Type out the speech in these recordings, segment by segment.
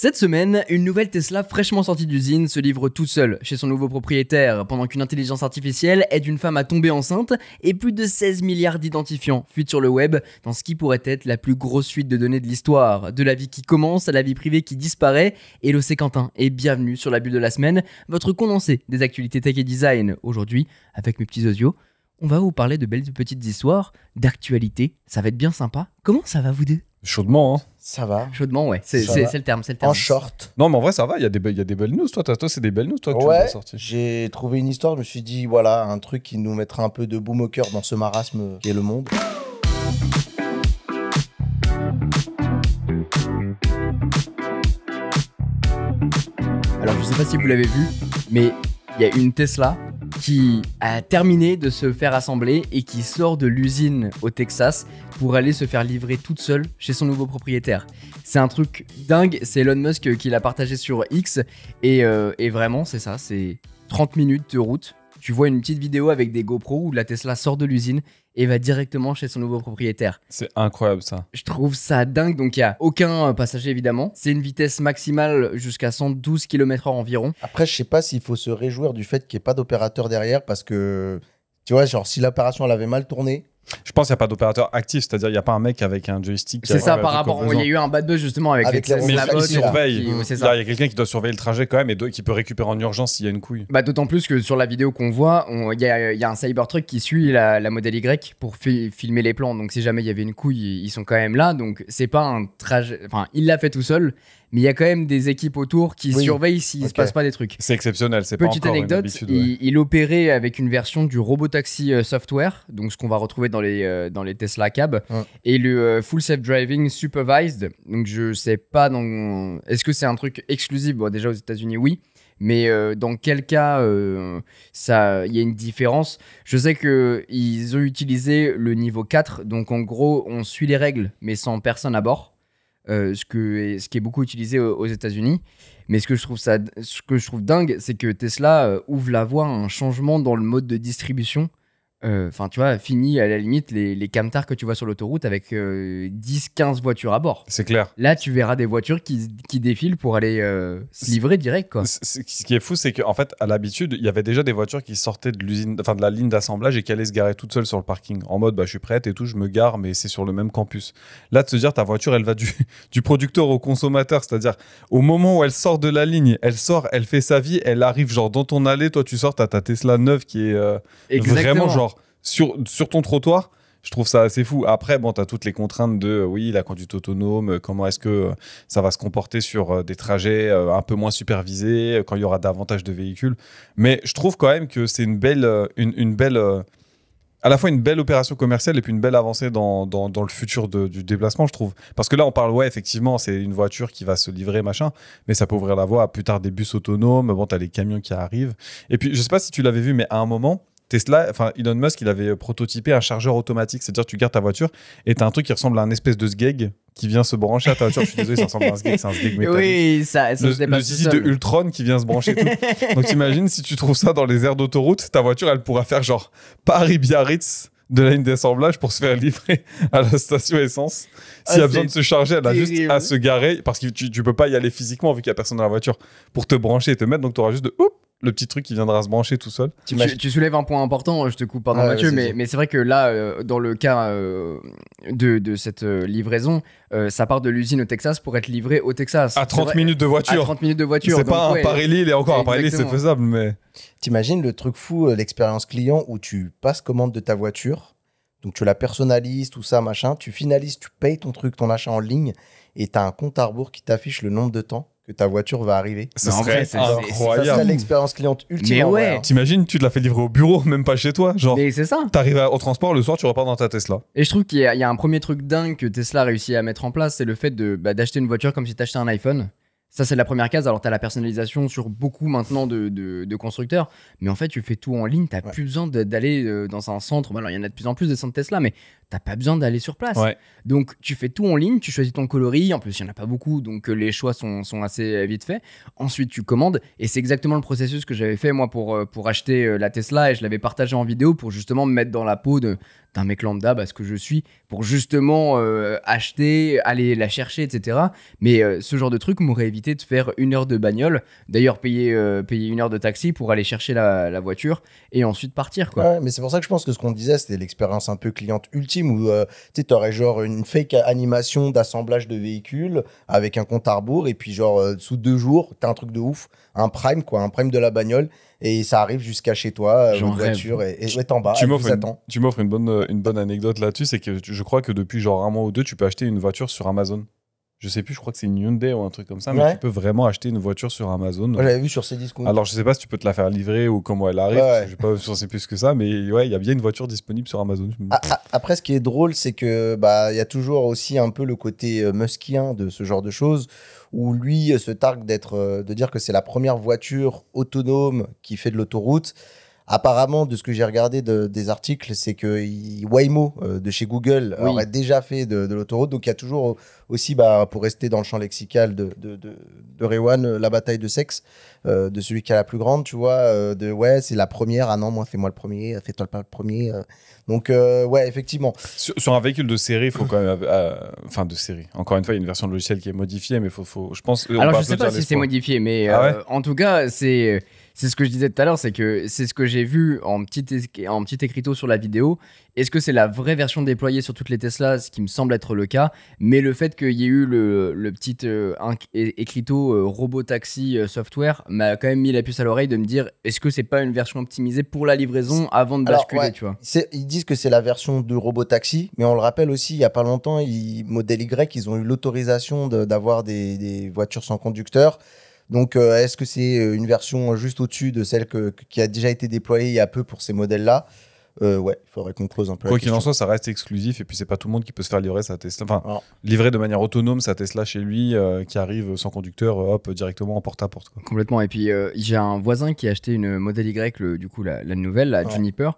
Cette semaine, une nouvelle Tesla fraîchement sortie d'usine se livre toute seule chez son nouveau propriétaire pendant qu'une intelligence artificielle aide une femme à tomber enceinte et plus de 16 milliards d'identifiants fuitent sur le web dans ce qui pourrait être la plus grosse fuite de données de l'histoire. De la vie qui commence à la vie privée qui disparaît. Hello, c'est Quentin et bienvenue sur la bulle de la semaine, votre condensé des actualités tech et design. Aujourd'hui, avec mes petits osios, on va vous parler de belles petites histoires, d'actualités. Ça va être bien sympa. Comment ça va vous deux ? Chaudement, hein. Ça va. Chaudement, ouais. C'est le terme. En short. Non, mais en vrai, ça va. Il y a des belles news. Toi, c'est des belles news, toi, que tu nous as sorties. J'ai trouvé une histoire. Je me suis dit, voilà, un truc qui nous mettra un peu de baume au cœur dans ce marasme qui est le monde. Alors, je sais pas si vous l'avez vu, mais il y a une Tesla qui a terminé de se faire assembler et qui sort de l'usine au Texas pour aller se faire livrer toute seule chez son nouveau propriétaire. C'est un truc dingue, c'est Elon Musk qui l'a partagé sur X et vraiment c'est ça, c'est 30 minutes de route. Tu vois une petite vidéo avec des GoPro où la Tesla sort de l'usine et va directement chez son nouveau propriétaire. C'est incroyable ça. Je trouve ça dingue, donc il n'y a aucun passager évidemment. C'est une vitesse maximale jusqu'à 112 km/h environ. Après, je sais pas s'il faut se réjouir du fait qu'il n'y ait pas d'opérateur derrière parce que, tu vois, genre si l'opération elle avait mal tourné. Je pense qu'il n'y a pas d'opérateur actif, c'est-à-dire il n'y a pas un mec avec un joystick. C'est ça, par rapport. Il y a eu un bad buzz justement avec les Tesla robots qui surveille. c'est Il ça. y a quelqu'un qui doit surveiller le trajet quand même et qui peut récupérer en urgence s'il y a une couille. Bah, d'autant plus que sur la vidéo qu'on voit, il y a un Cybertruck qui suit la Model Y pour filmer les plans. Donc si jamais il y avait une couille, ils sont quand même là. Donc c'est pas un trajet. Enfin, il l'a fait tout seul, mais il y a quand même des équipes autour qui surveillent s'il se passe pas des trucs. C'est exceptionnel, c'est pas Petite encore anecdote, une habitude. Ouais. il opérait avec une version du Robotaxi software, donc ce qu'on va retrouver dans les Tesla Cab, et le Full Self Driving Supervised. Donc je sais pas est-ce que c'est un truc exclusif. Bon, déjà aux États-Unis, oui. Mais dans quel cas il y a une différence. Je sais qu'ils ont utilisé le niveau 4, donc en gros on suit les règles mais sans personne à bord, ce qui est beaucoup utilisé aux États-Unis. Mais ce que je trouve dingue, c'est que Tesla ouvre la voie à un changement dans le mode de distribution. Enfin, tu vois, fini à la limite les camtars que tu vois sur l'autoroute avec 10-15 voitures à bord. C'est clair. Là, tu verras des voitures qui défilent pour aller se livrer direct, quoi. Ce qui est fou, c'est qu'en fait, à l'habitude, il y avait déjà des voitures qui sortaient de l'usine, enfin de la ligne d'assemblage et qui allaient se garer toutes seules sur le parking. En mode, bah, je suis prête et tout, je me gare, mais c'est sur le même campus. Là, de se dire, ta voiture, elle va du producteur au consommateur. C'est-à-dire, au moment où elle sort de la ligne, elle sort, elle fait sa vie, elle arrive genre dans ton allée. Toi, tu sors, t'as ta Tesla neuve qui est vraiment genre sur ton trottoir. Je trouve ça assez fou. Après, bon, tu as toutes les contraintes de la conduite autonome, comment est-ce que ça va se comporter sur des trajets un peu moins supervisés, quand il y aura davantage de véhicules. Mais je trouve quand même que c'est une belle, à la fois une belle opération commerciale et puis une belle avancée dans le futur du déplacement, je trouve. Parce que là, on parle, effectivement, c'est une voiture qui va se livrer, machin, mais ça peut ouvrir la voie à plus tard des bus autonomes. Bon, tu as les camions qui arrivent. Et puis, je sais pas si tu l'avais vu, mais à un moment, Tesla, enfin Elon Musk, il avait prototypé un chargeur automatique, c'est-à-dire tu gardes ta voiture et t'as un truc qui ressemble à un espèce de sgeg qui vient se brancher à ta voiture. Je suis désolé, ça ressemble à un sgeg, c'est un sgeg métallique. Oui, ça le zizi de Ultron qui vient se brancher tout. Donc t'imagines si tu trouves ça dans les aires d'autoroute, ta voiture elle pourra faire genre Paris-Biarritz de la ligne d'assemblage pour se faire livrer à la station essence. S'il y a besoin de se charger, elle a juste à se garer parce que tu peux pas y aller physiquement vu qu'il y a personne dans la voiture pour te brancher et te mettre, donc tu auras juste le petit truc qui viendra se brancher tout seul. Tu soulèves un point important, je te coupe, pardon Mathieu, mais c'est vrai que là, dans le cas de cette livraison, ça part de l'usine au Texas pour être livré au Texas. À 30 minutes de voiture. À 30 minutes de voiture. C'est pas un Paris-Lille, et encore un Paris-Lille, c'est faisable, mais... T'imagines le truc fou, l'expérience client où tu passes commande de ta voiture, donc tu la personnalises, tout ça, machin, tu finalises, tu payes ton truc, ton achat en ligne, et t'as un compte à rebours qui t'affiche le nombre de temps que ta voiture va arriver. Ça serait incroyable. Ça serait l'expérience cliente ultime. Mais ouais. T'imagines, tu te la fais livrer au bureau, même pas chez toi. Genre, mais c'est ça. T'arrives au transport, le soir, tu repars dans ta Tesla. Et je trouve qu'il y a un premier truc dingue que Tesla a réussi à mettre en place, c'est le fait d'acheter une voiture comme si t'achetais un iPhone. Ça, c'est la première case. Alors, tu as la personnalisation sur beaucoup maintenant de constructeurs. Mais en fait, tu fais tout en ligne. Tu n'as plus besoin d'aller dans un centre. Alors, il y en a de plus en plus des centres Tesla, mais t'as pas besoin d'aller sur place. Ouais. Donc, tu fais tout en ligne, tu choisis ton coloris. En plus, il n'y en a pas beaucoup, donc les choix sont assez vite faits. Ensuite, tu commandes. Et c'est exactement le processus que j'avais fait, moi, pour acheter la Tesla. Et je l'avais partagé en vidéo pour justement me mettre dans la peau d'un mec lambda, ce que je suis, pour justement acheter, aller la chercher, etc. Mais ce genre de truc m'aurait évité de faire 1 heure de bagnole. D'ailleurs, payer 1 heure de taxi pour aller chercher la voiture et ensuite partir, quoi. Ouais, mais c'est pour ça que je pense que ce qu'on disait, c'était l'expérience un peu cliente ultime où tu aurais genre une fake animation d'assemblage de véhicules avec un compte à rebours et puis genre sous 2 jours, t'as un truc de ouf, un prime de la bagnole et ça arrive jusqu'à chez toi, J'en votre voiture et est en bas, Tu elle m'offres vous attend. tu m'offres une bonne anecdote là-dessus, c'est que je crois que depuis genre 1 mois ou 2, tu peux acheter une voiture sur Amazon. Je sais plus, je crois que c'est une Hyundai ou un truc comme ça, mais Ouais. tu peux vraiment acheter une voiture sur Amazon. Moi j'avais vu sur Cdiscount. Alors je sais pas si tu peux te la faire livrer ou comment elle arrive, Ouais, parce ouais. que je sais plus que ça, mais ouais, il y a bien une voiture disponible sur Amazon. Après, ce qui est drôle, c'est que il y a toujours aussi un peu le côté muskien de ce genre de choses, où lui se targue de dire que c'est la première voiture autonome qui fait de l'autoroute. Apparemment, de ce que j'ai regardé des articles, c'est que Waymo de chez Google Oui. aurait déjà fait de l'autoroute. Donc il y a toujours aussi, pour rester dans le champ lexical de Rewan, la bataille de sexe de celui qui a la plus grande, tu vois, ouais, c'est la première. Ah non, moi, fais-moi le premier, fais-toi pas le premier. Donc, ouais, effectivement. Sur un véhicule de série, il faut quand même. Enfin, de série. Encore une fois, il y a une version de logiciel qui est modifiée, mais je pense. Alors, je sais pas si c'est modifié, mais Ah ouais en tout cas, c'est ce que je disais tout à l'heure, c'est que c'est ce que j'ai vu en petit écriteau sur la vidéo. Est-ce que c'est la vraie version déployée sur toutes les Tesla, ce qui me semble être le cas, mais le fait qu'il y ait eu le petit écriteau Robotaxi software m'a quand même mis la puce à l'oreille de me dire, est-ce que c'est pas une version optimisée pour la livraison avant de basculer, ouais, tu vois. Ils disent que c'est la version de Robotaxi, mais on le rappelle aussi, il y a pas longtemps, Model Y, ils ont eu l'autorisation d'avoir des voitures sans conducteur. Donc, est-ce que c'est une version juste au-dessus de celle qui a déjà été déployée il y a peu pour ces modèles-là? Ouais, il faudrait qu'on creuse un peu. Quoi qu'il en soit, ça reste exclusif et puis c'est pas tout le monde qui peut se faire livrer sa Tesla. Enfin, Alors, livrer de manière autonome sa Tesla chez lui, qui arrive sans conducteur, hop, directement en porte-à-porte. Quoi. Complètement. Et puis, j'ai un voisin qui a acheté une Model Y, du coup, la nouvelle, la Ouais. Juniper.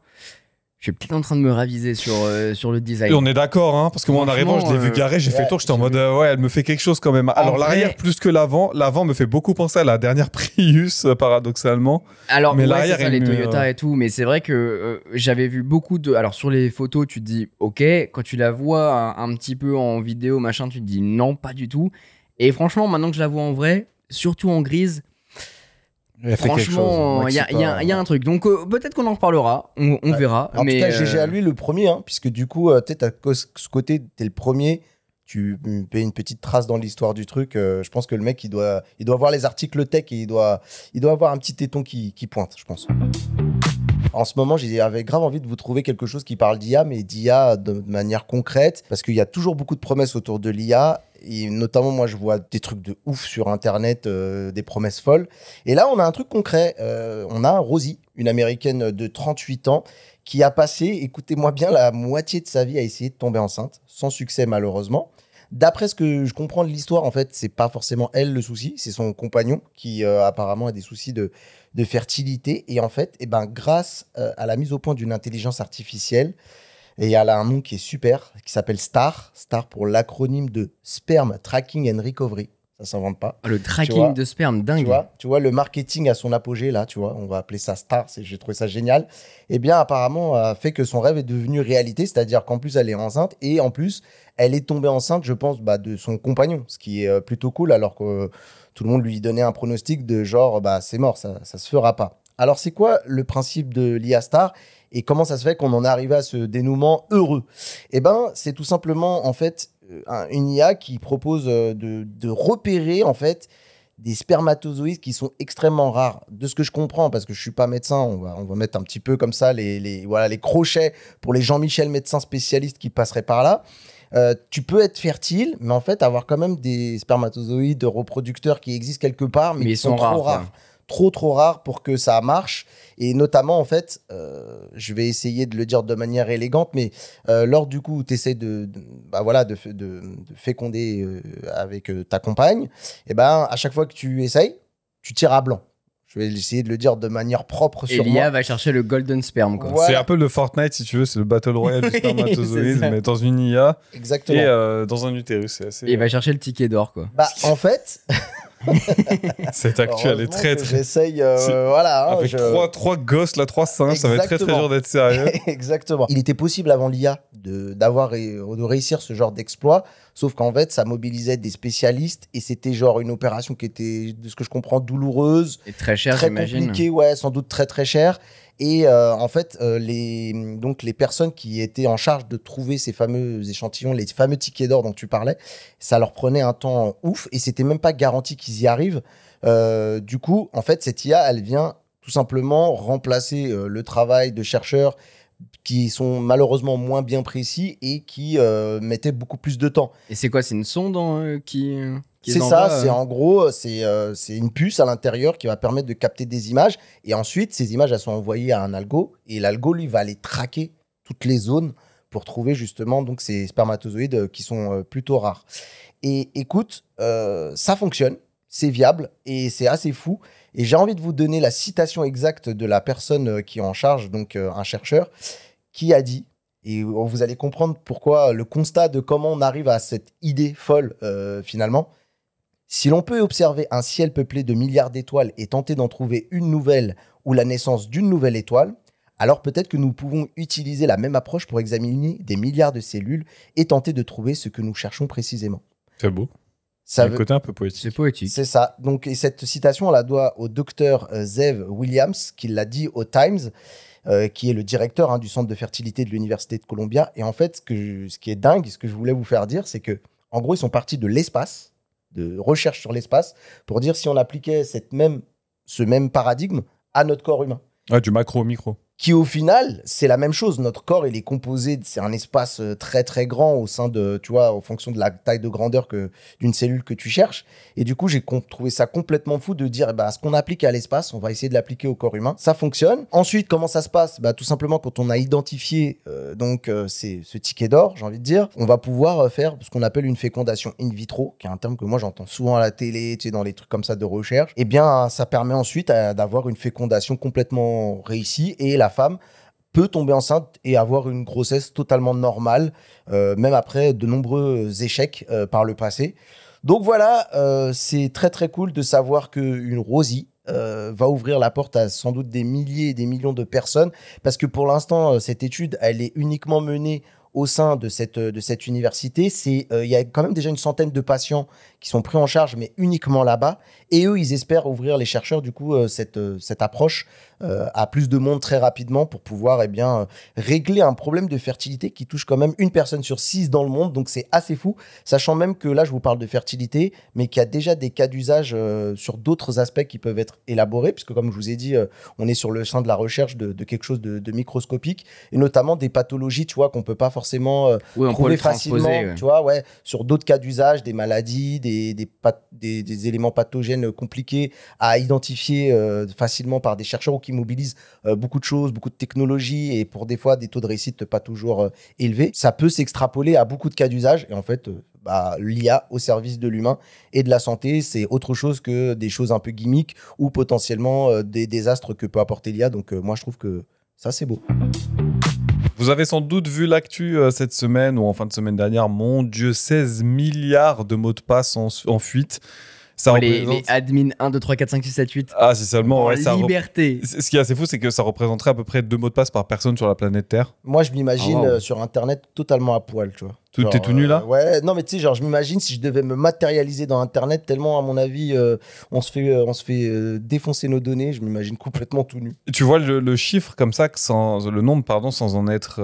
Je suis peut-être en train de me raviser sur le design. Et on est d'accord, hein, parce que moi en arrivant, je l'ai vu garer, j'ai fait le tour, j'étais en mode ouais, elle me fait quelque chose quand même. Alors l'arrière vrai- plus que l'avant, l'avant me fait beaucoup penser à la dernière Prius, paradoxalement. Alors, Mais ouais, l'arrière c'est ça, est les mieux, Toyota et tout, mais c'est vrai que j'avais vu beaucoup de. Alors, sur les photos, tu te dis ok, quand tu la vois un petit peu en vidéo, machin, tu te dis non, pas du tout. Et franchement, maintenant que je la vois en vrai, surtout en grise, franchement, il y a un truc. Donc, peut-être qu'on en reparlera, on Ouais. verra. En mais, tout cas, GG à lui le premier, hein, puisque du coup, tu sais, ce côté, t'es le premier, tu fais une petite trace dans l'histoire du truc. Je pense que le mec, il doit voir les articles tech et il doit avoir un petit téton qui pointe, je pense. En ce moment, j'avais grave envie de vous trouver quelque chose qui parle d'IA, mais d'IA de manière concrète, parce qu'il y a toujours beaucoup de promesses autour de l'IA. Et notamment, moi, je vois des trucs de ouf sur Internet, des promesses folles. Et là, on a un truc concret. On a Rosie, une Américaine de 38 ans, qui a passé, écoutez-moi bien, la moitié de sa vie à essayer de tomber enceinte, sans succès malheureusement. D'après ce que je comprends de l'histoire, en fait, c'est pas forcément elle le souci, c'est son compagnon qui apparemment a des soucis de fertilité. Et en fait, grâce à la mise au point d'une intelligence artificielle, et elle a un nom qui est super, qui s'appelle STAR pour l'acronyme de Sperm Tracking and Recovery. Ça s'invente pas. Le Tu tracking vois, de sperme, dingue. Tu vois, le marketing à son apogée, là, tu vois, on va appeler ça STAR, j'ai trouvé ça génial. Eh bien, apparemment, a fait que son rêve est devenu réalité, c'est-à-dire qu'en plus, elle est enceinte, et en plus, elle est tombée enceinte, je pense, de son compagnon, ce qui est plutôt cool, alors que tout le monde lui donnait un pronostic de genre, c'est mort, ça se fera pas. Alors, c'est quoi le principe de l'IA STAR et comment ça se fait qu'on en est arrivé à ce dénouement heureux? Eh ben, c'est tout simplement, en fait, une IA qui propose de repérer, en fait, des spermatozoïdes qui sont extrêmement rares. De ce que je comprends, parce que je suis pas médecin, on va mettre un petit peu comme ça les crochets pour les Jean-Michel médecins spécialistes qui passeraient par là. Tu peux être fertile, mais en fait avoir quand même des spermatozoïdes reproducteurs qui existent quelque part, mais qui ils sont trop rares. Trop rares pour que ça marche. Et notamment, en fait, je vais essayer de le dire de manière élégante, mais lors du coup où tu essaies de féconder avec ta compagne, et à chaque fois que tu essayes, tu tires à blanc. Je vais essayer de le dire de manière propre Et sur l'IA moi. va chercher le golden sperm, quoi. Voilà. C'est un peu le Fortnite, si tu veux, c'est le Battle Royale du Oui, spermatozoïde, c'est ça. mais dans une IA Exactement. et dans un utérus. C'est assez... Et il va chercher le ticket d'or, quoi. Bah, en fait, Cette actu, elle est heureusement très, que très... j'essaye, C'est- voilà. hein, Avec trois gosses, là, 3 singes, ça va être très, très Exactement. dur d'être sérieux. Exactement. Il était possible avant l'IA de réussir ce genre d'exploit, sauf qu'en fait, ça mobilisait des spécialistes et c'était genre une opération qui était, de ce que je comprends, douloureuse, Et très cher, très j'imagine. compliquée, ouais, sans doute très très cher. Et en fait, les personnes qui étaient en charge de trouver ces fameux échantillons, les fameux tickets d'or dont tu parlais, ça leur prenait un temps ouf et c'était même pas garanti qu'ils y arrivent. Du coup, en fait, cette IA, elle vient tout simplement remplacer le travail de chercheurs qui sont malheureusement moins bien précis et qui mettaient beaucoup plus de temps. Et c'est quoi? C'est une sonde qui C'est ça, c'est en gros, c'est une puce à l'intérieur qui va permettre de capter des images. Et ensuite, ces images, elles sont envoyées à un algo. Et l'algo, lui, va aller traquer toutes les zones pour trouver justement donc, ces spermatozoïdes qui sont plutôt rares. Et écoute, ça fonctionne, c'est viable et c'est assez fou. Et j'ai envie de vous donner la citation exacte de la personne qui est en charge, donc un chercheur, qui a dit, et vous allez comprendre pourquoi le constat de comment on arrive à cette idée folle finalement. Si l'on peut observer un ciel peuplé de milliards d'étoiles et tenter d'en trouver une nouvelle ou la naissance d'une nouvelle étoile, alors peut-être que nous pouvons utiliser la même approche pour examiner des milliards de cellules et tenter de trouver ce que nous cherchons précisément. C'est beau. Ça Il y a veut- un côté un peu poétique. C'est poétique. C'est ça. Donc, et cette citation, on la doit au docteur Zev Williams, qui l'a dit au Times, qui est le directeur du centre de fertilité de l'Université de Columbia. Et en fait, ce qui est dingue, ce que je voulais vous faire dire, c'est que, en gros, ils sont partis de l'espace, de recherche sur l'espace, pour dire si on appliquait ce même paradigme à notre corps humain. Ouais, du macro au micro. Qui au final, c'est la même chose. Notre corps, il est composé, c'est un espace très très grand au sein de, tu vois, en fonction de la taille de grandeur d'une cellule que tu cherches. Et du coup, j'ai trouvé ça complètement fou de dire, ce qu'on applique à l'espace, on va essayer de l'appliquer au corps humain. Ça fonctionne. Ensuite, comment ça se passe? Tout simplement, quand on a identifié c'est ce ticket d'or, j'ai envie de dire, on va pouvoir faire ce qu'on appelle une fécondation in vitro, qui est un terme que moi j'entends souvent à la télé, tu sais, dans les trucs comme ça de recherche. Et bien, ça permet ensuite d'avoir une fécondation complètement réussie et la femme peut tomber enceinte et avoir une grossesse totalement normale, même après de nombreux échecs par le passé. Donc voilà, c'est très très cool de savoir qu'une Rosie va ouvrir la porte à sans doute des milliers et des millions de personnes, parce que pour l'instant, cette étude, elle est uniquement menée au sein de cette université. Il y a quand même déjà une centaine de patients qui sont pris en charge, mais uniquement là-bas. Et eux, ils espèrent ouvrir, les chercheurs, du coup, cette approche à plus de monde très rapidement pour pouvoir régler un problème de fertilité qui touche quand même 1 personne sur 6 dans le monde. Donc, c'est assez fou, sachant même que là, je vous parle de fertilité, mais qu'il y a déjà des cas d'usage sur d'autres aspects qui peuvent être élaborés, puisque comme je vous ai dit, on est sur le champ de la recherche de quelque chose de microscopique, et notamment des pathologies, tu vois, qu'on peut pas forcément Oui, on peut trouver le transposer, facilement, ouais. tu vois, ouais, sur d'autres cas d'usage, des maladies, des éléments pathogènes compliqués à identifier facilement par des chercheurs ou qui mobilisent beaucoup de choses, beaucoup de technologies et pour des fois des taux de réussite pas toujours élevés. Ça peut s'extrapoler à beaucoup de cas d'usage et en fait, l'IA au service de l'humain et de la santé, c'est autre chose que des choses un peu gimmicks ou potentiellement des désastres que peut apporter l'IA. Donc moi, je trouve que ça, c'est beau. Vous avez sans doute vu l'actu cette semaine ou en fin de semaine dernière. Mon Dieu, 16 milliards de mots de passe en fuite. Ça Les représente... admin 1, 2, 3, 4, 5, 6, 7, 8. Ah, si seulement. En Ouais, liberté. Ce qui est assez fou, c'est que ça représenterait à peu près 2 mots de passe par personne sur la planète Terre. Moi, je m'imagine Ah, wow. sur Internet totalement à poil, tu vois. T'es tout nu là? Ouais, non, mais tu sais, genre, je m'imagine si je devais me matérialiser dans Internet, tellement, à mon avis, on se fait défoncer nos données, je m'imagine complètement tout nu. Tu vois le chiffre comme ça, le nombre, pardon, sans être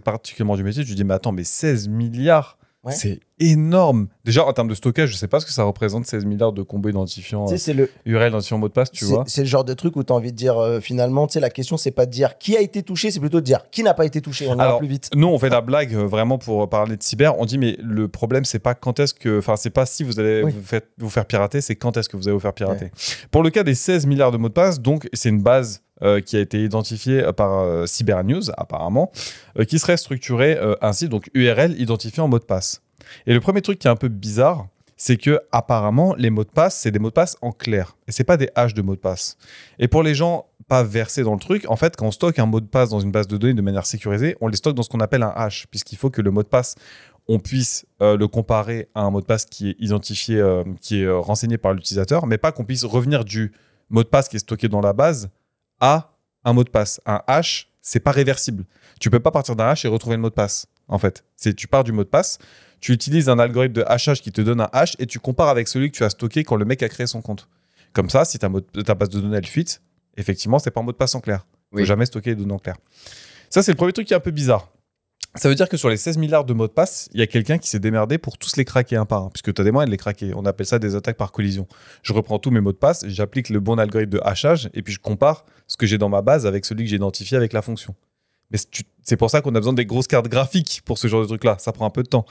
particulièrement du métier, tu te dis, mais attends, mais 16 milliards, Ouais. c'est énorme. Déjà, en termes de stockage, je sais pas ce que ça représente, 16 milliards de combos identifiants, Tu sais, c'est URL identifiant mot de passe, tu vois. c'est le genre de truc où tu as envie de dire, finalement, tu sais, la question, c'est pas de dire qui a été touché, c'est plutôt de dire qui n'a pas été touché. On ira Alors, plus vite. nous, on fait la blague vraiment pour parler de cyber. On dit, mais le problème, c'est pas quand est-ce que. Enfin, c'est pas si vous allez Oui. vous faire pirater, c'est quand est-ce que vous allez vous faire pirater. Pour le cas des 16 milliards de mots de passe, donc, c'est une base qui a été identifiée par Cybernews, apparemment, qui serait structurée ainsi, donc URL identifiant mot de passe. Et le premier truc qui est un peu bizarre, c'est que apparemment les mots de passe, c'est des mots de passe en clair et c'est pas des haches de mots de passe. Et pour les gens pas versés dans le truc, en fait, quand on stocke un mot de passe dans une base de données de manière sécurisée, on les stocke dans ce qu'on appelle un hash, puisqu'il faut que le mot de passe, on puisse le comparer à un mot de passe qui est identifié, qui est renseigné par l'utilisateur, mais pas qu'on puisse revenir du mot de passe qui est stocké dans la base à un mot de passe. Un hash, c'est pas réversible. Tu peux pas partir d'un hash et retrouver le mot de passe, en fait. Tu pars du mot de passe, tu utilises un algorithme de hashage qui te donne un hash et tu compares avec celui que tu as stocké quand le mec a créé son compte. Comme ça, si ta base de données elle fuite, effectivement, c'est pas un mot de passe en clair. Il faut jamais stocker les données en clair. Ça, c'est le premier truc qui est un peu bizarre. Ça veut dire que sur les 16 milliards de mots de passe, il y a quelqu'un qui s'est démerdé pour tous les craquer un par un, puisque tu as des moyens de les craquer. On appelle ça des attaques par collision. Je reprends tous mes mots de passe, j'applique le bon algorithme de hachage, et puis je compare ce que j'ai dans ma base avec celui que j'ai identifié avec la fonction. Mais c'est pour ça qu'on a besoin des grosses cartes graphiques pour ce genre de truc-là. Ça prend un peu de temps.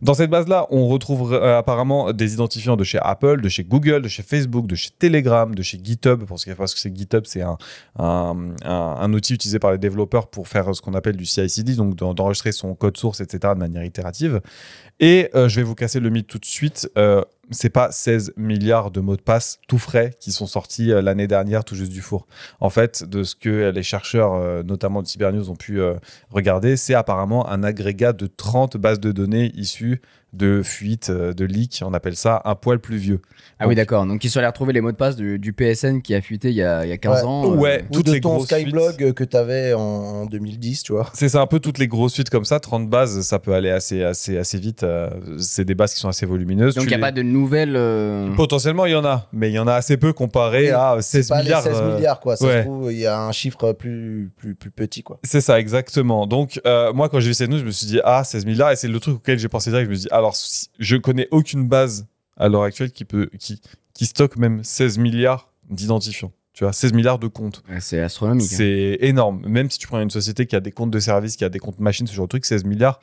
Dans cette base-là, on retrouve apparemment des identifiants de chez Apple, de chez Google, de chez Facebook, de chez Telegram, de chez GitHub. Pour ceux qui savent ce que c'est GitHub, c'est un outil utilisé par les développeurs pour faire ce qu'on appelle du CI/CD, donc d'enregistrer son code source, etc., de manière itérative. Et je vais vous casser le mythe tout de suite. C'est pas 16 milliards de mots de passe tout frais qui sont sortis l'année dernière tout juste du four. En fait, de ce que les chercheurs, notamment de Cybernews, ont pu regarder, c'est apparemment un agrégat de 30 bases de données issues de fuites, de leaks, on appelle ça un poil plus vieux. Ah oui, d'accord. Donc, ils sont allés retrouver les mots de passe du PSN qui a fuité il y a 15 ans. Ouais, ou toutes de les ton grosses Skyblog fuites. que tu avais en 2010, tu vois. C'est ça, un peu toutes les grosses suites comme ça. 30 bases, ça peut aller assez vite. C'est des bases qui sont assez volumineuses. Donc, il n'y a pas de nouvelles. Potentiellement, il y en a, mais il y en a assez peu comparé à 16 pas milliards. Les 16 milliards, quoi. Ça ouais. se trouve, il y a un chiffre plus petit, quoi. C'est ça, exactement. Donc, moi, quand j'ai vu cette news, je me suis dit, 16 milliards, et c'est le truc auquel j'ai pensé direct. Je me suis dit, alors, je connais aucune base à l'heure actuelle qui stocke même 16 milliards d'identifiants. Tu vois, 16 milliards de comptes. Ouais, c'est astronomique. C'est énorme. Même si tu prends une société qui a des comptes de service, qui a des comptes machines, ce genre de truc, 16 milliards,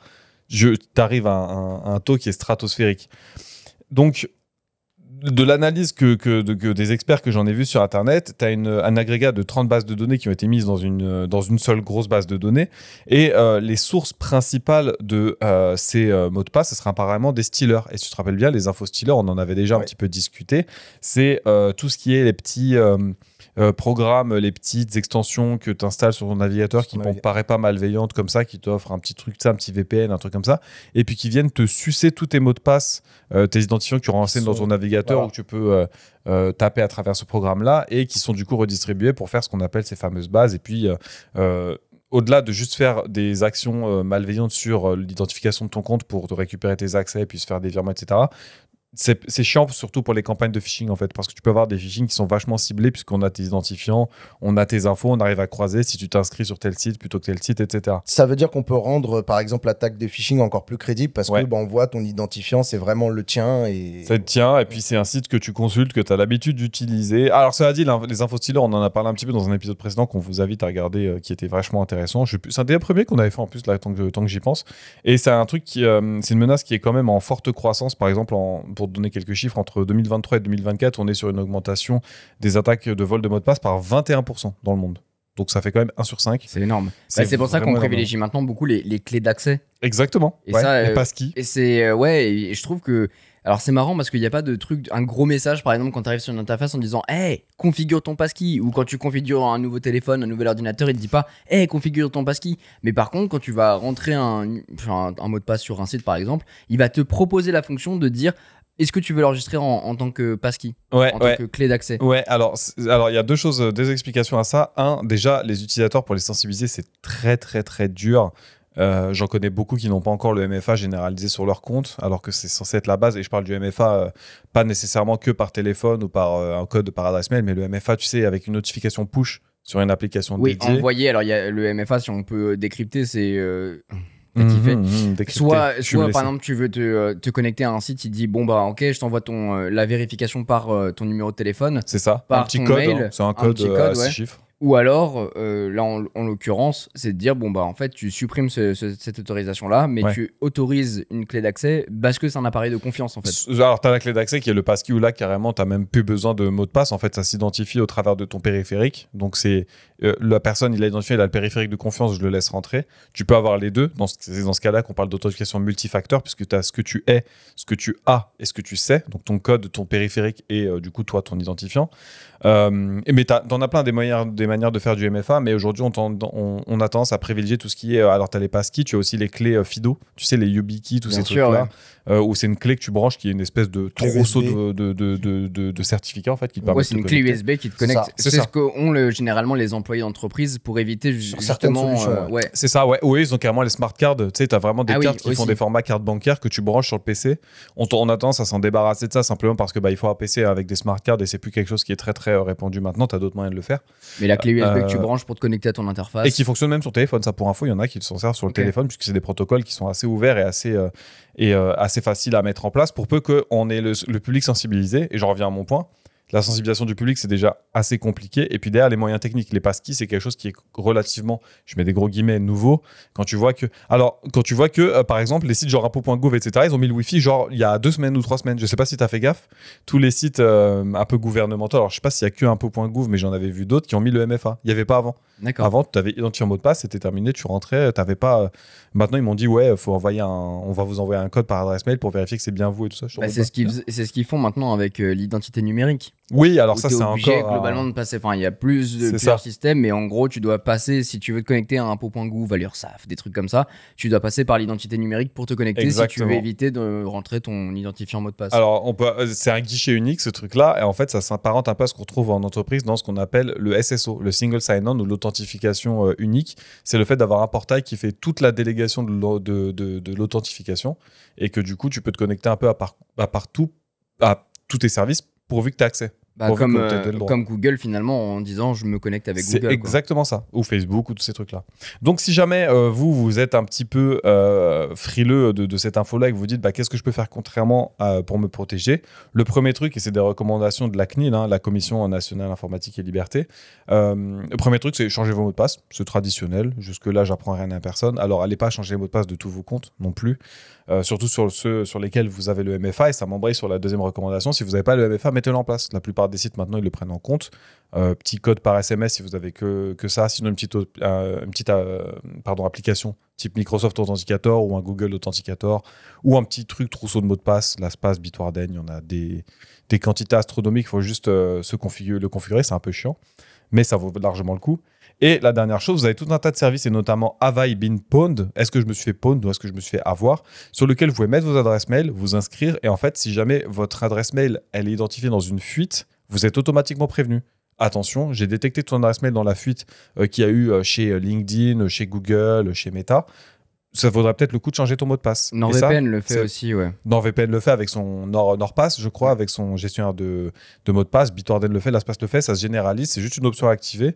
t'arrives à un taux qui est stratosphérique. Donc, de l'analyse que des experts que j'en ai vu sur Internet, tu as un agrégat de 30 bases de données qui ont été mises dans une seule grosse base de données. Et les sources principales de ces mots de passe, ce sera apparemment des stealers. Et si tu te rappelles bien, les infos stealers, on en avait déjà un petit peu discuté. C'est tout ce qui est les petits programmes, les petites extensions que tu installes sur ton navigateur qui paraît pas malveillantes comme ça, qui t'offrent un petit truc, un petit VPN, un truc comme ça, et puis qui viennent te sucer tous tes mots de passe, tes identifiants que tu renseignes dans ton navigateur, ou que tu peux taper à travers ce programme-là, et qui sont du coup redistribués pour faire ce qu'on appelle ces fameuses bases. Et puis au-delà de juste faire des actions malveillantes sur l'identification de ton compte pour te récupérer tes accès et puis se faire des virements, etc., c'est chiant surtout pour les campagnes de phishing en fait, parce que tu peux avoir des phishing qui sont vachement ciblés puisqu'on a tes identifiants, on a tes infos, on arrive à croiser si tu t'inscris sur tel site plutôt que tel site, etc. Ça veut dire qu'on peut rendre par exemple l'attaque de phishing encore plus crédible parce que on voit ton identifiant, c'est vraiment le tien. C'est le tien, et puis c'est un site que tu consultes, que tu as l'habitude d'utiliser. Alors cela dit, les infos stealers, on en a parlé un petit peu dans un épisode précédent qu'on vous invite à regarder, qui était vachement intéressant. C'est un des premiers qu'on avait fait en plus là, tant que j'y pense, et c'est un truc qui c'est une menace qui est quand même en forte croissance. Par exemple, pour donner quelques chiffres, entre 2023 et 2024, on est sur une augmentation des attaques de vol de mots de passe par 21% dans le monde. Donc ça fait quand même 1 sur 5. C'est énorme. C'est pour ça qu'on privilégie maintenant beaucoup les clés d'accès. Exactement. Et ça, les passkey. Et et je trouve que... Alors c'est marrant parce qu'il n'y a pas de truc, un gros message par exemple quand tu arrives sur une interface en disant hey, configure ton passkey, ou quand tu configures un nouveau téléphone, un nouvel ordinateur, il te dit pas hey, configure ton passkey. Mais par contre, quand tu vas rentrer un mot de passe sur un site par exemple, il va te proposer la fonction de dire est-ce que tu veux l'enregistrer en tant que passkey, en tant que clé d'accès. Ouais, alors il y a deux explications à ça. Un, déjà, les utilisateurs, pour les sensibiliser, c'est très très très dur. J'en connais beaucoup qui n'ont pas encore le MFA généralisé sur leur compte, alors que c'est censé être la base. Et je parle du MFA, pas nécessairement que par téléphone ou par un code par adresse mail, mais le MFA, tu sais, avec une notification push sur une application dédiée. Oui, envoyer. Alors, il y a le MFA, si on peut décrypter, c'est... Soit par exemple tu veux te connecter à un site, il dit bon bah ok, je t'envoie la vérification par ton numéro de téléphone. C'est ça, par un petit ton code, mail, c'est un code à 6 chiffres. Ou alors, là en l'occurrence, c'est de dire bon bah en fait tu supprimes cette autorisation là, mais tu autorises une clé d'accès parce que c'est un appareil de confiance en fait. Alors t'as la clé d'accès qui est le passkey où là carrément t'as même plus besoin de mot de passe. En fait, ça s'identifie au travers de ton périphérique. Donc c'est la personne, il a identifié, il a le périphérique de confiance, je le laisse rentrer. Tu peux avoir les deux. C'est dans ce cas-là qu'on parle d'authentification multifacteur puisque tu as ce que tu es, ce que tu as et ce que tu sais. Donc ton code, ton périphérique et du coup toi ton identifiant. Mais t'en as plein des manières de faire du MFA, mais aujourd'hui on a tendance à privilégier tout ce qui est alors t'as les passkeys, tu as aussi les clés FIDO, tu sais les YubiKey, tous ces trucs là où c'est une clé que tu branches qui est une espèce de trousseau de certificats en fait qui te permet c'est une clé USB qui te connecte. C'est ce qu'ont généralement les employés d'entreprise pour éviter justement c'est ça oui, ils ont carrément les smart cards, tu sais t'as vraiment des cartes qui font des formats cartes bancaires que tu branches sur le PC. On a tendance à s'en débarrasser de ça simplement parce que il faut un PC avec des smart cards et c'est plus quelque chose qui est très très répandu maintenant. T'as d'autres moyens de le faire, mais la clé USB que tu branches pour te connecter à ton interface et qui fonctionne même sur téléphone, ça pour info, il y en a qui s'en servent sur le téléphone puisque c'est des protocoles qui sont assez ouverts et assez faciles à mettre en place pour peu qu'on ait le public sensibilisé. Et j'en reviens à mon point, la sensibilisation du public, c'est déjà assez compliqué. Et puis derrière, les moyens techniques, les passkeys, c'est quelque chose qui est relativement, je mets des gros guillemets, nouveau. Quand tu vois que, par exemple, les sites genre impôt.gouv, etc., ils ont mis le Wi-Fi genre il y a 2 semaines ou 3 semaines. Je sais pas si tu as fait gaffe. Tous les sites un peu gouvernementaux, alors je sais pas s'il y a que impôt.gouv, mais j'en avais vu d'autres qui ont mis le MFA. Il y avait pas avant. D'accord. Avant, tu avais identifié un mot de passe, c'était terminé, tu rentrais, t'avais pas. Maintenant, ils m'ont dit on va vous envoyer un code par adresse mail pour vérifier que c'est bien vous et tout ça. C'est ce qu'ils font maintenant avec l'identité numérique. Oui, alors ça c'est encore globalement de passer. Enfin, il y a plusieurs systèmes, mais en gros, tu dois passer si tu veux te connecter à impôt.gouv, à l'URSSAF, des trucs comme ça. Tu dois passer par l'identité numérique pour te connecter. Exactement. Si tu veux éviter de rentrer ton identifiant mot de passe. Alors, c'est un guichet unique ce truc-là, et en fait, ça s'apparente un peu à ce qu'on retrouve en entreprise dans ce qu'on appelle le SSO, le Single Sign-On ou l'authentification unique. C'est le fait d'avoir un portail qui fait toute la délégation de l'authentification et que du coup, tu peux te connecter un peu à tous tes services pourvu que tu aies accès. Comme Google finalement en disant je me connecte avec Google. C'est exactement ça, ou Facebook ou tous ces trucs-là. Donc si jamais vous êtes un petit peu frileux de cette info-là et que vous dites qu'est-ce que je peux faire contrairement pour me protéger, le premier truc, et c'est des recommandations de la CNIL, la Commission nationale informatique et liberté, le premier truc c'est changer vos mots de passe, c'est traditionnel, jusque-là j'apprends rien à personne, alors allez pas changer les mots de passe de tous vos comptes non plus. Surtout sur ceux sur lesquels vous avez le MFA, et ça m'embraye sur la deuxième recommandation. Si vous n'avez pas le MFA, mettez-le en place. La plupart des sites maintenant ils le prennent en compte. Petit code par SMS si vous avez que ça, sinon une petite application type Microsoft Authenticator ou un Google Authenticator ou un petit truc trousseau de mots de passe, LastPass, Bitwarden, il y en a des quantités astronomiques, il faut juste le configurer, c'est un peu chiant, mais ça vaut largement le coup. Et la dernière chose, vous avez tout un tas de services, et notamment Have I Been Pwned ? Est-ce que je me suis fait pwned ou est-ce que je me suis fait avoir ? Sur lequel vous pouvez mettre vos adresses mail, vous inscrire, et en fait, si jamais votre adresse mail elle est identifiée dans une fuite, vous êtes automatiquement prévenu. Attention, j'ai détecté ton adresse mail dans la fuite qu'il y a eu chez LinkedIn, chez Google, chez Meta. Ça vaudrait peut-être le coup de changer ton mot de passe. NordVPN le fait aussi, ouais. NordVPN le fait avec son NordPass, je crois, avec son gestionnaire de mot de passe. Bitwarden le fait, LastPass le fait, ça se généralise, c'est juste une option à activer.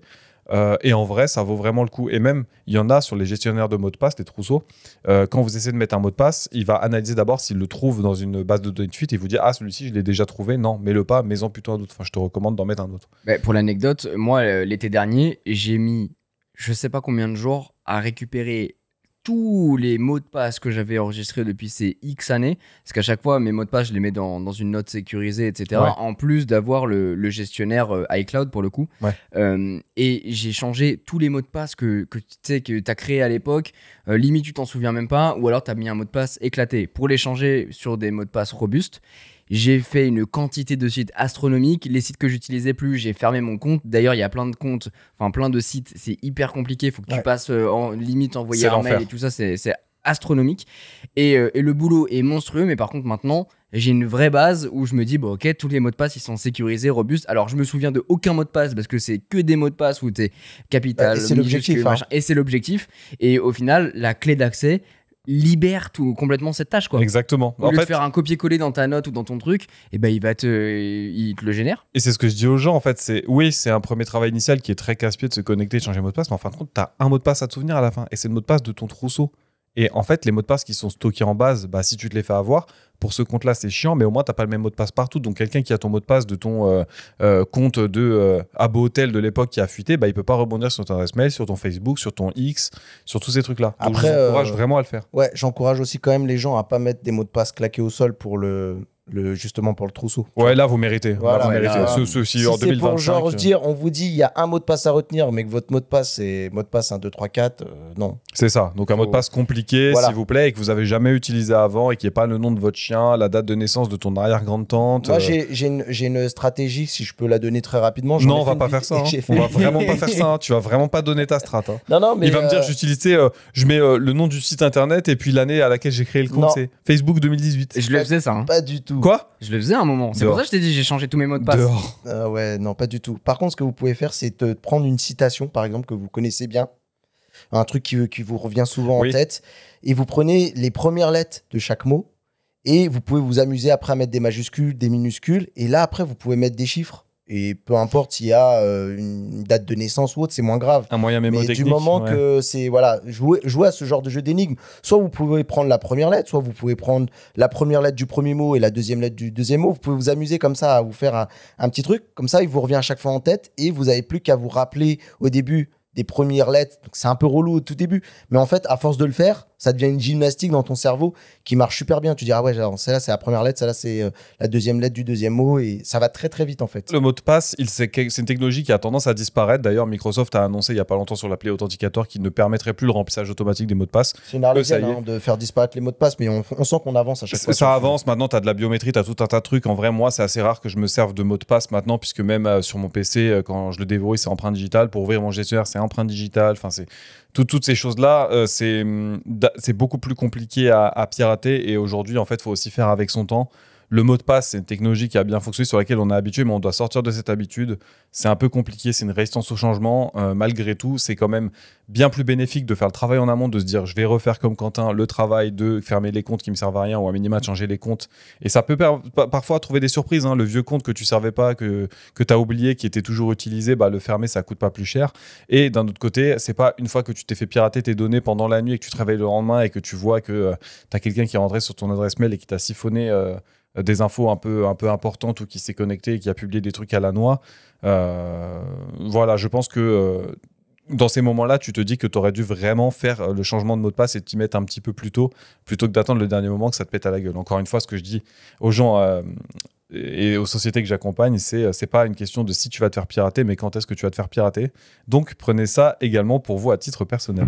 Et en vrai, ça vaut vraiment le coup. Et même, il y en a sur les gestionnaires de mots de passe, les trousseaux. Quand vous essayez de mettre un mot de passe, il va analyser d'abord s'il le trouve dans une base de données de fuite et vous dire celui-ci, je l'ai déjà trouvé. Non, mets-le pas, mets-en plutôt un autre. Enfin, je te recommande d'en mettre un autre. Pour l'anecdote, moi, l'été dernier, j'ai mis je sais pas combien de jours à récupérer tous les mots de passe que j'avais enregistrés depuis ces X années, parce qu'à chaque fois mes mots de passe je les mets dans une note sécurisée, etc. Ouais. En plus d'avoir le gestionnaire iCloud pour le coup. Ouais. Et j'ai changé tous les mots de passe que tu as créé à l'époque, limite tu t'en souviens même pas, ou alors tu as mis un mot de passe éclaté pour les changer sur des mots de passe robustes. J'ai fait une quantité de sites astronomiques. Les sites que j'utilisais plus, j'ai fermé mon compte. D'ailleurs, il y a plein de comptes, enfin plein de sites. C'est hyper compliqué. Il faut que tu passes limite envoyer un mail et tout ça. C'est astronomique. Et le boulot est monstrueux. Mais par contre, maintenant, j'ai une vraie base où je me dis, bon, ok, tous les mots de passe, ils sont sécurisés, robustes. Alors, je me souviens de aucun mot de passe parce que c'est que des mots de passe où t'es capital, c'est l'objectif. Et c'est l'objectif. Et au final, la clé d'accès libère complètement cette tâche, quoi. Exactement. Au lieu de faire un copier-coller dans ta note ou dans ton truc, et ben il te le génère. Et c'est ce que je dis aux gens en fait, c'est un premier travail initial qui est très casse-pied de se connecter, de changer de mot de passe, mais en fin de compte, t'as un mot de passe à te souvenir à la fin, et c'est le mot de passe de ton trousseau. Et en fait, les mots de passe qui sont stockés en base, bah, si tu te les fais avoir, pour ce compte-là, c'est chiant, mais au moins, tu n'as pas le même mot de passe partout. Donc, quelqu'un qui a ton mot de passe de ton compte de Abo Hotel de l'époque qui a fuité, bah, il ne peut pas rebondir sur ton adresse mail, sur ton Facebook, sur ton X, sur tous ces trucs-là. Donc, Après, j'encourage vraiment à le faire. Ouais, j'encourage aussi quand même les gens à pas mettre des mots de passe claqués au sol pour justement pour le trousseau. Ouais, là, vous méritez. Voilà, Là, vous ouais, méritez. là, Si En c'est pour 2025, genre se dire, on vous dit, il y a un mot de passe à retenir, mais que votre mot de passe, c'est mot de passe 1, 2, 3, 4, non. c'est ça. Donc, un mot de passe compliqué, Voilà. s'il vous plaît, et que vous avez jamais utilisé avant et qui n'est pas le nom de votre chien, la date de naissance de ton arrière-grande-tante. Moi, j'ai une stratégie, si je peux la donner très rapidement. Non, on va pas faire ça. Hein. On va vraiment pas faire ça. Hein. Tu vas vraiment pas donner ta strat. Hein. Non, mais il va me dire, j'utilisais, je mets le nom du site internet et puis l'année à laquelle j'ai créé le compte, Non. c'est Facebook 2018. Je le faisais ça. Hein. pas du tout. Quoi? Je le faisais à un moment. C'est pour Dehors. ça que je t'ai dit, j'ai changé tous mes mots de passe. Dehors. Ouais, non, pas du tout. Par contre, ce que vous pouvez faire, c'est de prendre une citation, par exemple, que vous connaissez bien, un truc qui vous revient souvent Oui. en tête, et vous prenez les premières lettres de chaque mot, et vous pouvez vous amuser après à mettre des majuscules, des minuscules, et là, après, vous pouvez mettre des chiffres. Et peu importe s'il y a une date de naissance ou autre, c'est moins grave. Un moyen Mais mémotechnique. du moment ouais. que c'est, voilà, jouer à ce genre de jeu d'énigmes, soit vous pouvez prendre la première lettre, soit vous pouvez prendre la première lettre du premier mot et la deuxième lettre du deuxième mot. Vous pouvez vous amuser comme ça à vous faire un petit truc. Comme ça, il vous revient à chaque fois en tête et vous n'avez plus qu'à vous rappeler au début des premières lettres. Donc, c'est un peu relou au tout début. Mais en fait, à force de le faire, ça devient une gymnastique dans ton cerveau qui marche super bien. Tu dis, ah ouais, celle-là, c'est la première lettre, celle-là, c'est la deuxième lettre du deuxième mot. Et ça va très, très vite, en fait. Le mot de passe, c'est une technologie qui a tendance à disparaître. D'ailleurs, Microsoft a annoncé il n'y a pas longtemps sur l'appli Authenticator qu'il ne permettrait plus le remplissage automatique des mots de passe. C'est une ça arlésienne y est. hein, de faire disparaître les mots de passe, mais on sent qu'on avance à chaque fois. Ça avance, maintenant tu as de la biométrie, tu as tout un tas de trucs. En vrai, moi, c'est assez rare que je me serve de mots de passe maintenant, puisque même sur mon PC, quand je le déverrouille, c'est empreinte digitale. Pour ouvrir mon gestionnaire, c'est empreinte digitale. Enfin, c'est toutes ces choses-là, c'est beaucoup plus compliqué à pirater. Et aujourd'hui, en fait, il faut aussi faire avec son temps. Le mot de passe, c'est une technologie qui a bien fonctionné, sur laquelle on est habitué, mais on doit sortir de cette habitude. C'est un peu compliqué, c'est une résistance au changement. Malgré tout, c'est quand même bien plus bénéfique de faire le travail en amont, de se dire je vais refaire comme Quentin le travail de fermer les comptes qui me servent à rien ou à minima de changer les comptes. Et ça peut parfois trouver des surprises. Hein. Le vieux compte que tu servais pas, que tu as oublié, qui était toujours utilisé, bah, le fermer, ça coûte pas plus cher. Et d'un autre côté, c'est pas une fois que tu t'es fait pirater tes données pendant la nuit et que tu te réveilles le lendemain et que tu vois que tu as quelqu'un qui est rentré sur ton adresse mail et qui t'a siphonné des infos un peu importantes ou qui s'est connecté et qui a publié des trucs à la noix. Voilà, je pense que dans ces moments-là, tu te dis que tu aurais dû vraiment faire le changement de mot de passe et t'y mettre un petit peu plus tôt, plutôt que d'attendre le dernier moment que ça te pète à la gueule. Encore une fois, ce que je dis aux gens et aux sociétés que j'accompagne, c'est pas une question de si tu vas te faire pirater, mais quand est-ce que tu vas te faire pirater. Donc, prenez ça également pour vous à titre personnel.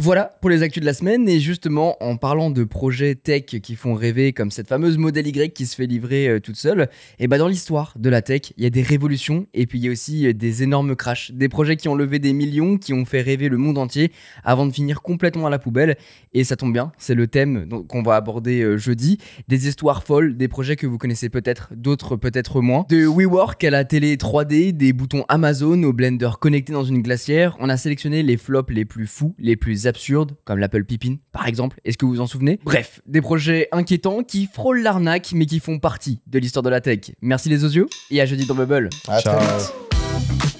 Voilà pour les actus de la semaine. Et justement, en parlant de projets tech qui font rêver, comme cette fameuse Model Y qui se fait livrer toute seule, et bah dans l'histoire de la tech, il y a des révolutions et puis il y a aussi des énormes crashs. Des projets qui ont levé des millions, qui ont fait rêver le monde entier avant de finir complètement à la poubelle. Et ça tombe bien, c'est le thème qu'on va aborder jeudi. Des histoires folles, des projets que vous connaissez peut-être, d'autres peut-être moins. De WeWork à la télé 3D, des boutons Amazon au blender connecté dans une glacière. On a sélectionné les flops les plus fous, les plus absurdes, comme l'Apple Pippin par exemple. Est-ce que vous vous en souvenez? Bref, des projets inquiétants qui frôlent l'arnaque mais qui font partie de l'histoire de la tech. Merci les osios et à jeudi dans Bubble. À très Ciao. vite.